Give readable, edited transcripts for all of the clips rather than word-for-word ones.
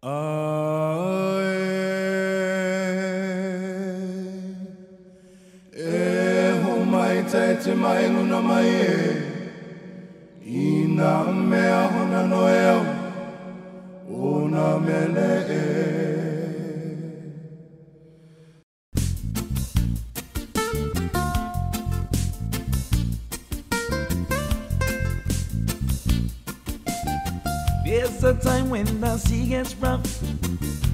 Te mai luna mai ina mea hona no eo ona mele There's a time when the sea gets rough,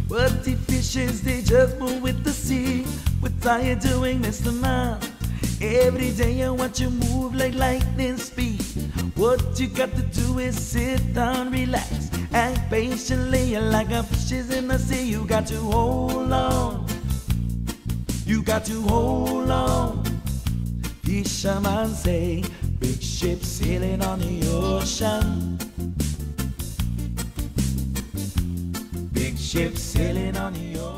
but the fishes they just move with the sea. What are you doing, Mr. Man? Every day I watch you move like lightning speed. What you got to do is sit down, relax, and patiently like a fish is in the sea. You got to hold on. You got to hold on. Fisherman say, big ship sailing on the ocean. Big ship sailing on the ocean.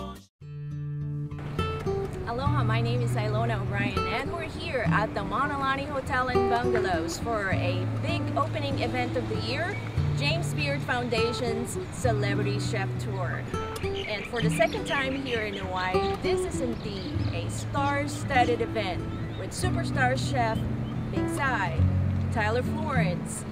Aloha, my name is Ilona O'Brien and we're here at the Mauna Lani Hotel and Bungalows for a big opening event of the year, James Beard Foundation's Celebrity Chef Tour. And for the second time here in Hawaii, this is indeed a star-studded event with superstar chef Big Sai, Tyler Florence,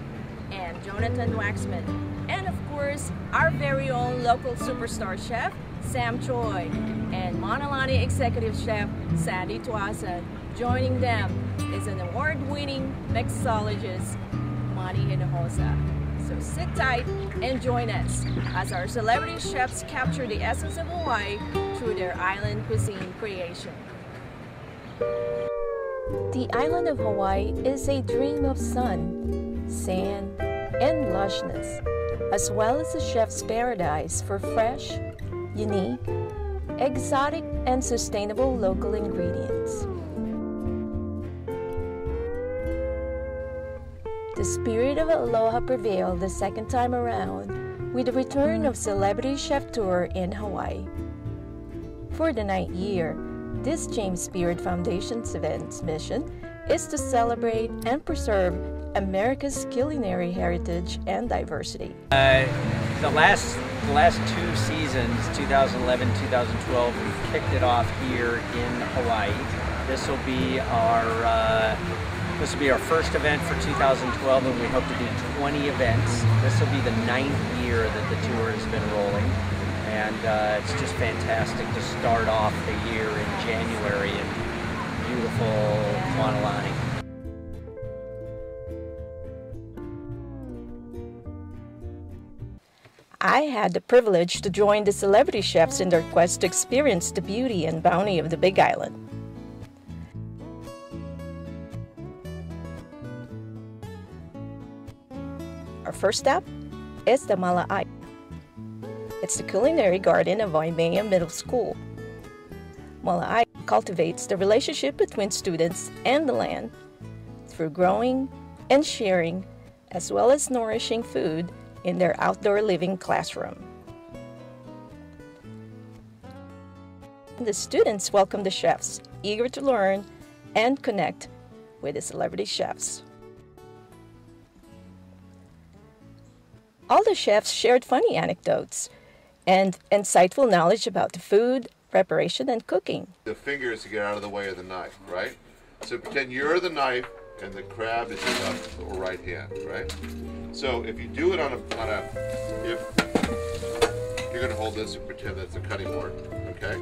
and Jonathan Waxman. And of course, our very own local superstar chef, Sam Choi, and Mauna Lani executive chef, Sandy Tuasa. Joining them is an award-winning mixologist, Mani Hinojosa. So sit tight and join us as our celebrity chefs capture the essence of Hawaii through their island cuisine creation. The island of Hawaii is a dream of sun, sand, and lushness, as well as a chef's paradise for fresh, unique, exotic, and sustainable local ingredients. The spirit of aloha prevailed the second time around with the return of Celebrity Chef Tour in Hawaii. For the 9th year, this James Beard Foundation's event's mission is to celebrate and preserve America's culinary heritage and diversity. The last two seasons, 2011, 2012, we've kicked it off here in Hawaii. This will be our first event for 2012, and we hope to do 20 events. This will be the 9th year that the tour has been rolling, and it's just fantastic to start off the year in January in beautiful Mauna Lani. I had the privilege to join the celebrity chefs in their quest to experience the beauty and bounty of the Big Island. Our first stop is the Mala'ai. It's the culinary garden of Waimea Middle School. Mala'ai cultivates the relationship between students and the land through growing and sharing, as well as nourishing food in their outdoor living classroom. The students welcome the chefs, eager to learn and connect with the celebrity chefs. All the chefs shared funny anecdotes and insightful knowledge about the food, preparation, and cooking. The fingers to get out of the way of the knife, right? So pretend you're the knife and the crab is your left or right hand, right? So if you do it if you're going to hold this and pretend that's a cutting board, okay?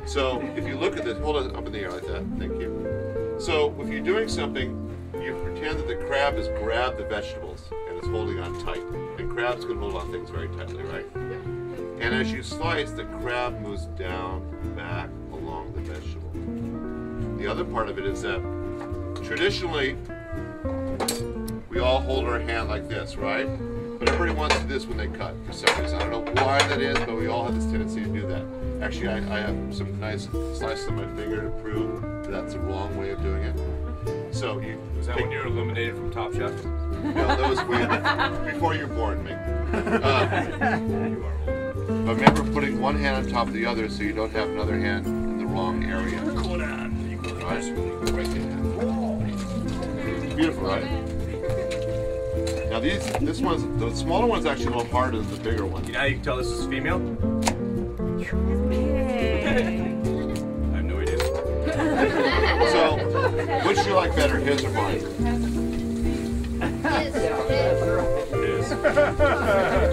So if you look at this, hold it up in the air like that, thank you. So if you're doing something, you pretend that the crab has grabbed the vegetables and is holding on tight. And crabs can hold on things very tightly, right? And as you slice, the crab moves down, back, along the vegetable. The other part of it is that traditionally, we all hold our hand like this, right? But everybody wants to do this when they cut, for some reason. I don't know why that is, but we all have this tendency to do that. Actually, I have some nice slices on my finger to prove that that's the wrong way of doing it. So you... Was that when you were eliminated from Top Chef? No, that was way before you were born, Mick. You are old. But remember putting one hand on top of the other so you don't have another hand in the wrong area. Right? Right there. Beautiful, right? Now this one's, the smaller one's actually a little harder than the bigger one. You know how you can tell this is female? I have no idea. So, which do you like better, his or mine? It is.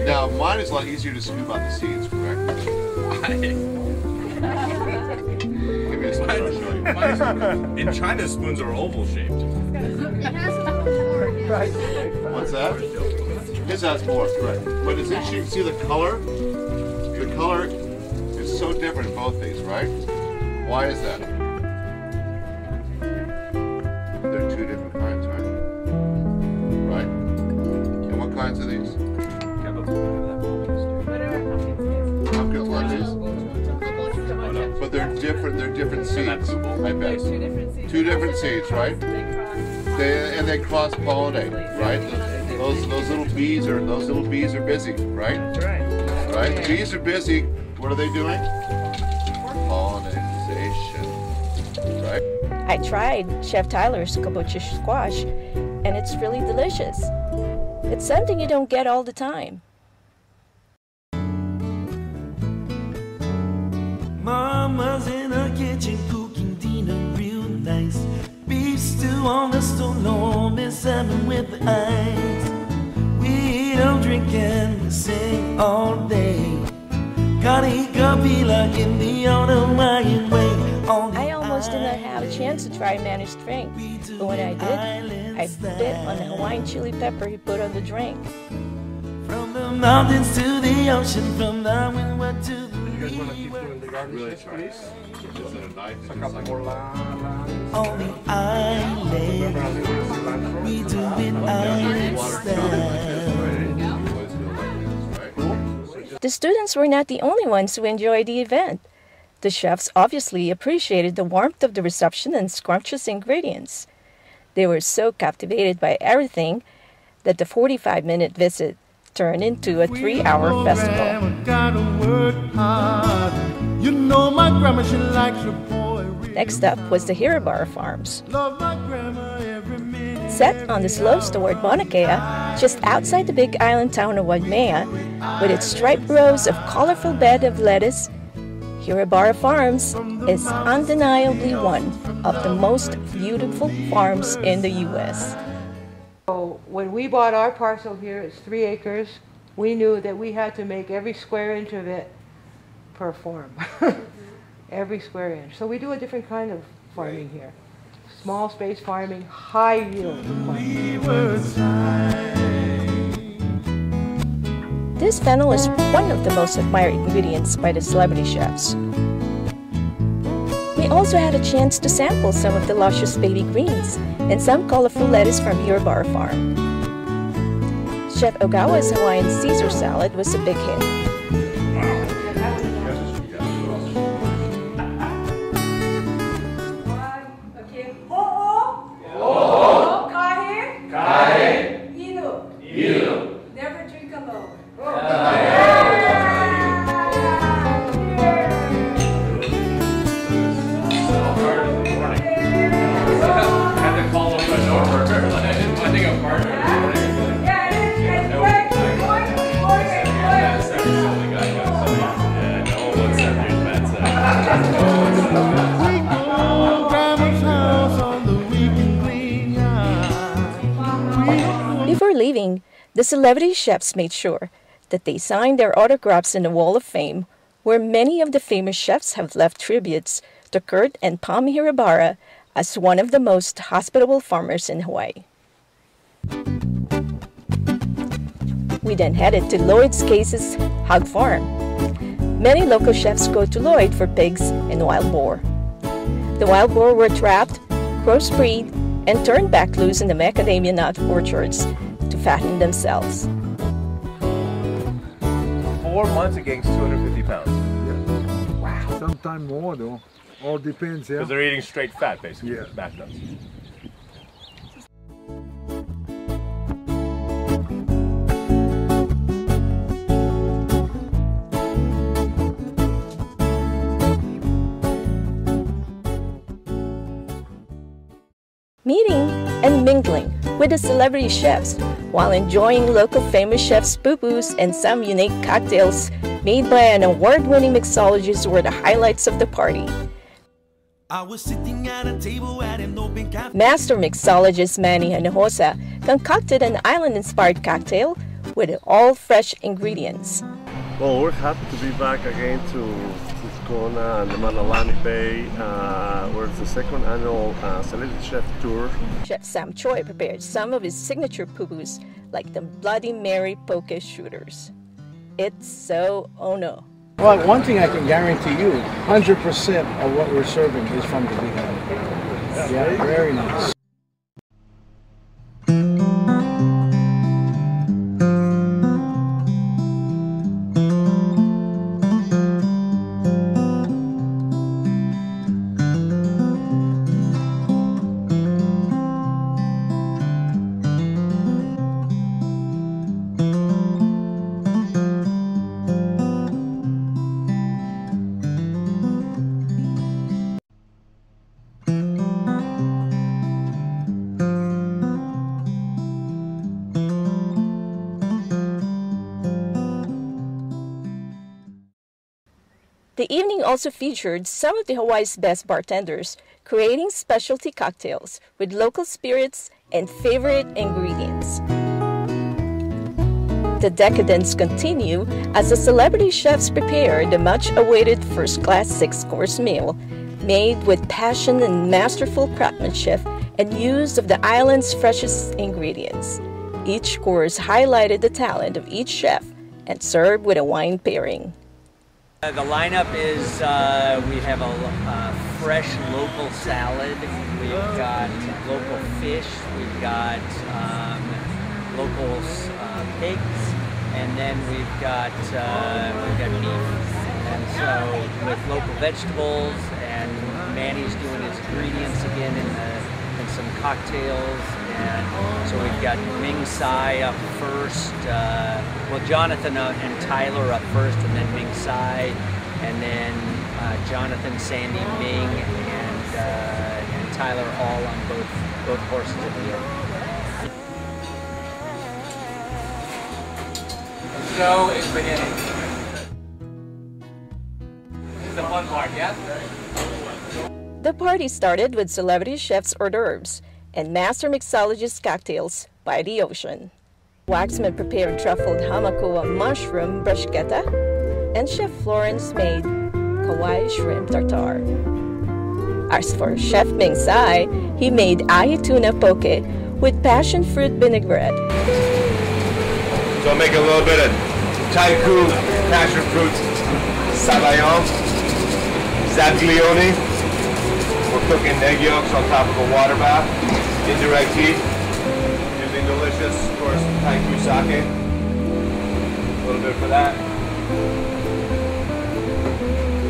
Now, mine is a lot easier to scoop out the seeds, correct? Give me a spoon, I'll show you. In China, spoons are oval shaped. What's that? His has more, correct. But it's interesting, you can see the color? The color is so different in both these, right? Why is that? They're two different kinds, right? Right? And what kinds are these? Pumpkins like these? But they're different seeds, I bet. Two different seeds, right? They cross-pollinate, right? Those little bees are busy, right? Right? The bees are busy. What are they doing? Pollination, right? I tried Chef Tyler's kabocha squash, and it's really delicious. It's something you don't get all the time. Mama's in her kitchen cooking dinner real nice. Beef stew on the stone, and salmon with the ice. We don't drink and we sing all day. Gotta eat kabila in the old Hawaiian way. I almost did not have a chance to try Manny's drink, but when I did, I bit on the Hawaiian chili pepper he put on the drink. From the mountains to the ocean, from the windward to the You guys want to keep doing the garden Really space, try. please? Is it a knife? A couple more lines. on the island. We do it island style. The students were not the only ones who enjoyed the event. The chefs obviously appreciated the warmth of the reception and scrumptious ingredients. They were so captivated by everything that the 45-minute visit turned into a 3-hour festival. You know my grandma, she likes her boy. Next up was the Hirabara Farms. Love my grandma every minute. Set on the slopes toward Mauna Kea, just outside the big island town of Waimea, with its striped rows of colorful bed of lettuce, Hirabara Farms is undeniably one of the most beautiful farms in the U.S. So when we bought our parcel here, it's 3 acres, we knew that we had to make every square inch of it perform. Every square inch. So we do a different kind of farming here. Small space farming, high yield farming. This fennel is one of the most admired ingredients by the celebrity chefs. We also had a chance to sample some of the luscious baby greens and some colorful lettuce from Hirabara Farm. Chef Ogawa's Hawaiian Caesar salad was a big hit. Never drink alone. Had to call him a over. I think I'm partner. Before leaving, the celebrity chefs made sure that they signed their autographs in the Wall of Fame, where many of the famous chefs have left tributes to Kurt and Pam Hirabara as one of the most hospitable farmers in Hawaii. We then headed to Lloyd's Case's Hog Farm. Many local chefs go to Lloyd for pigs and wild boar. The wild boar were trapped, crossbreed, and turned back loose in the macadamia nut orchards to fatten themselves. 4 months against 250 pounds. Wow. Sometimes more though. All depends, yeah. Because they're eating straight fat, basically. Yeah. Back nuts. Meeting and mingling with the celebrity chefs while enjoying local famous chefs' poo-poos and some unique cocktails made by an award-winning mixologist were the highlights of the party. I was sitting at a table at an open cafe. Master mixologist Manny Hinojosa concocted an island-inspired cocktail with all fresh ingredients. Well, we're happy to be back again to Kona and the Manalani Bay, where it's the second annual Celebrity Chef Tour. Chef Sam Choi prepared some of his signature poo-poos like the Bloody Mary poke shooters. It's so ono. Well, one thing I can guarantee you, 100% of what we're serving is from the beginning. Yeah, very nice. The evening also featured some of the Hawaii's best bartenders creating specialty cocktails with local spirits and favorite ingredients. The decadence continue as the celebrity chefs prepare the much-awaited first-class 6-course meal made with passion and masterful craftsmanship and use of the island's freshest ingredients. Each course highlighted the talent of each chef and served with a wine pairing. The lineup is, we have a fresh local salad, we've got local fish, we've got local pigs, and then we've got beef. And so with local vegetables, and Manny's doing his ingredients again in some cocktails. And so we've got Ming Tsai up first, well, Jonathan and Tyler up first, and then Ming Tsai, and then Jonathan, Sandy, Ming, and Tyler all on both courses at the end. The show is beginning. This is the fun part, yeah? The party started with celebrity chefs' hors d'oeuvres and master mixologist cocktails by the ocean. Waxman prepared truffled hamakoa mushroom bruschetta, and Chef Florence made Kauai shrimp tartare. As for Chef Ming Tsai, he made ahi tuna poke with passion fruit vinaigrette. So I'll make a little bit of taiku, passion fruit, sabayon, zaglione. We're cooking egg yolks on top of a water bath, indirect heat, using delicious, of course, taiku sake. A little bit for that.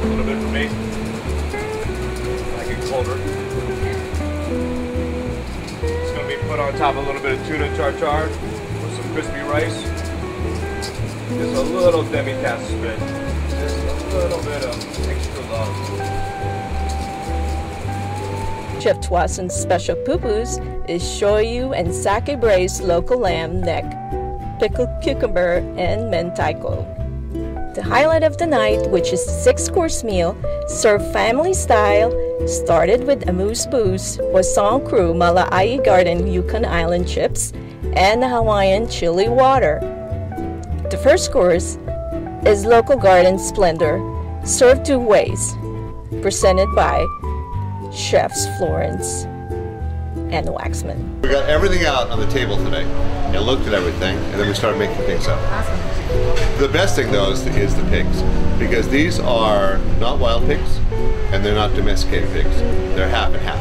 A little bit for me. I like it colder. It's going to be put on top of a little bit of tuna tartare with some crispy rice. Just a little demi-tasse spin. Just a little bit of extra love. Chef Twason's special poo-poos is shoyu and sake braised local lamb neck, pickled cucumber, and mentaiko. The highlight of the night, which is a 6-course meal served family style, started with amuse-bouche, poisson cru mala'ai garden Yukon Island chips, and the Hawaiian chili water. The first course is local garden splendor, served 2 ways, presented by Chefs Florence and Waxman. We got everything out on the table today and looked at everything, and then we started making things up. Awesome. The best thing though is the pigs, because these are not wild pigs and they're not domesticated pigs. They're half and half.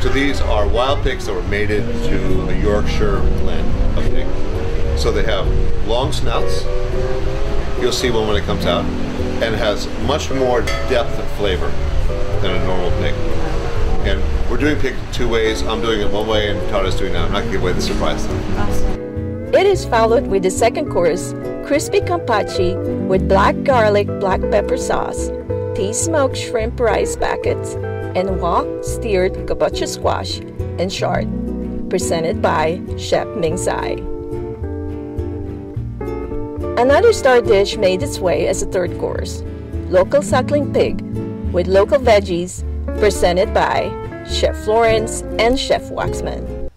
So these are wild pigs that were mated to a Yorkshire blend of pig. So they have long snouts. You'll see one when it comes out, and it has much more depth of flavor than a normal pig. And we're doing pig 2 ways. I'm doing it 1 way, and Tara's doing that. I'm not going to give away the surprise though. Awesome. It is followed with the second course, crispy kampachi with black garlic, black pepper sauce, tea smoked shrimp rice packets, and wok steered kabocha squash and chard. presented by Chef Ming Tsai. Another star dish made its way as a third course, local suckling pig with local veggies, presented by Chef Florence and Chef Waxman.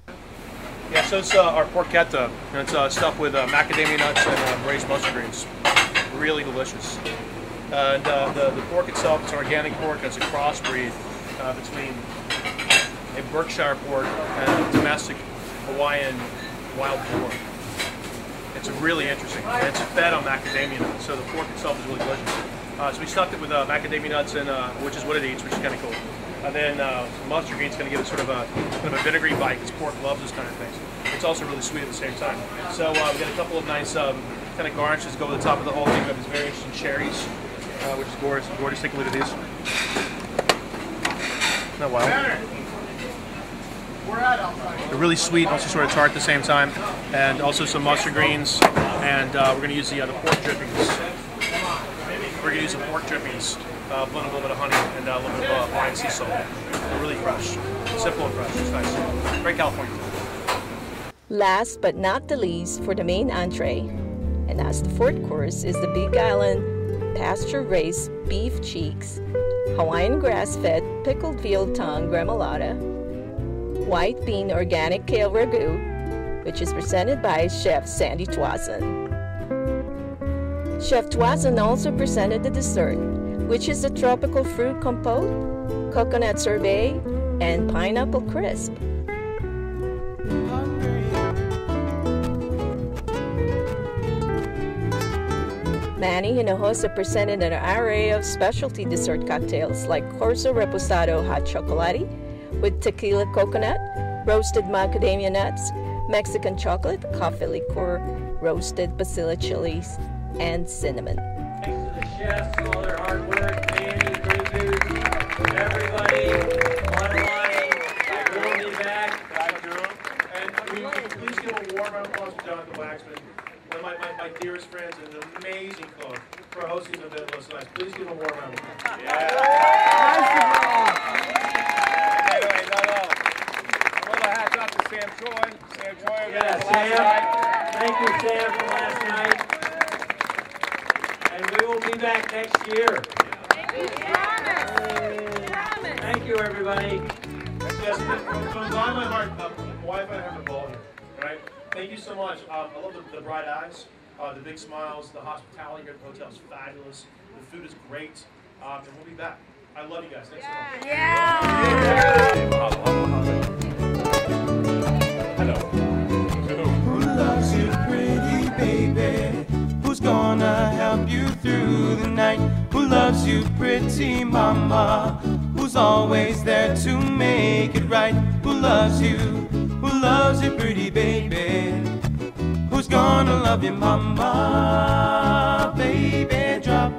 Yeah, so it's our porchetta, and it's stuffed with macadamia nuts and braised mustard greens. Really delicious. And the pork itself, it's an organic pork. It's a crossbreed between a Berkshire pork and a domestic Hawaiian wild boar. It's really interesting, and it's fed on macadamia nuts, so the pork itself is really delicious. So we stuffed it with macadamia nuts, and which is what it eats, which is kind of cool. And then some mustard greens going to give it sort of a vinegary bite, because pork loves this kind of things. It's also really sweet at the same time. So we got a couple of nice kind of garnishes to go over the top of the whole thing. We have these very interesting cherries, which is gorgeous. Gorgeous. Take a look at these. Isn't that wild? They're really sweet and also sort of tart at the same time. And also some mustard greens. And we're going to use the pork drippings. We're going to use some pork drippings, blend a little bit of honey and a little bit of Hawaiian sea salt. They're really fresh. Simple and fresh. It's nice. Great California. Last but not the least for the main entree, and as the fourth course, is the Big Island pasture-raised beef cheeks, Hawaiian grass-fed pickled veal tongue gremolata, white bean organic kale ragu, which is presented by Chef Sandy Tuazon. Chef Tuazon also presented the dessert, which is a tropical fruit compote, coconut sorbet, and pineapple crisp. Manny Hinojosa presented an array of specialty dessert cocktails like Corso Reposado hot chocolate with tequila coconut, roasted macadamia nuts, Mexican chocolate, coffee liqueur, roasted basil chilies, and cinnamon. Thanks to the chefs for all their hard work, Manny, produce, everybody, Monolani, we'll be back. And please give a warm round of applause to Jonathan Waxman, one of my dearest friends and an amazing cook, for hosting the event last night. Please give him a warm round of applause. Yeah. A little hats off to Sam Troy. Sam Troy. Yeah, Sam. Thank you, Sam, for last night. And we will be back next year. Thank you, everybody. Yes, from the bottom of my heart, my wife and I have a ball here, right? Thank you so much. I love the bright eyes, the big smiles, the hospitality here at the hotel is fabulous. The food is great, and we'll be back. I love you guys. Thanks so much. Hello. Who loves you, pretty baby? Who's gonna help you through the night? Who loves you, pretty mama? Who's always there to make it right? Who loves you? Who loves you, pretty baby? Who's gonna love you, mama? Baby, drop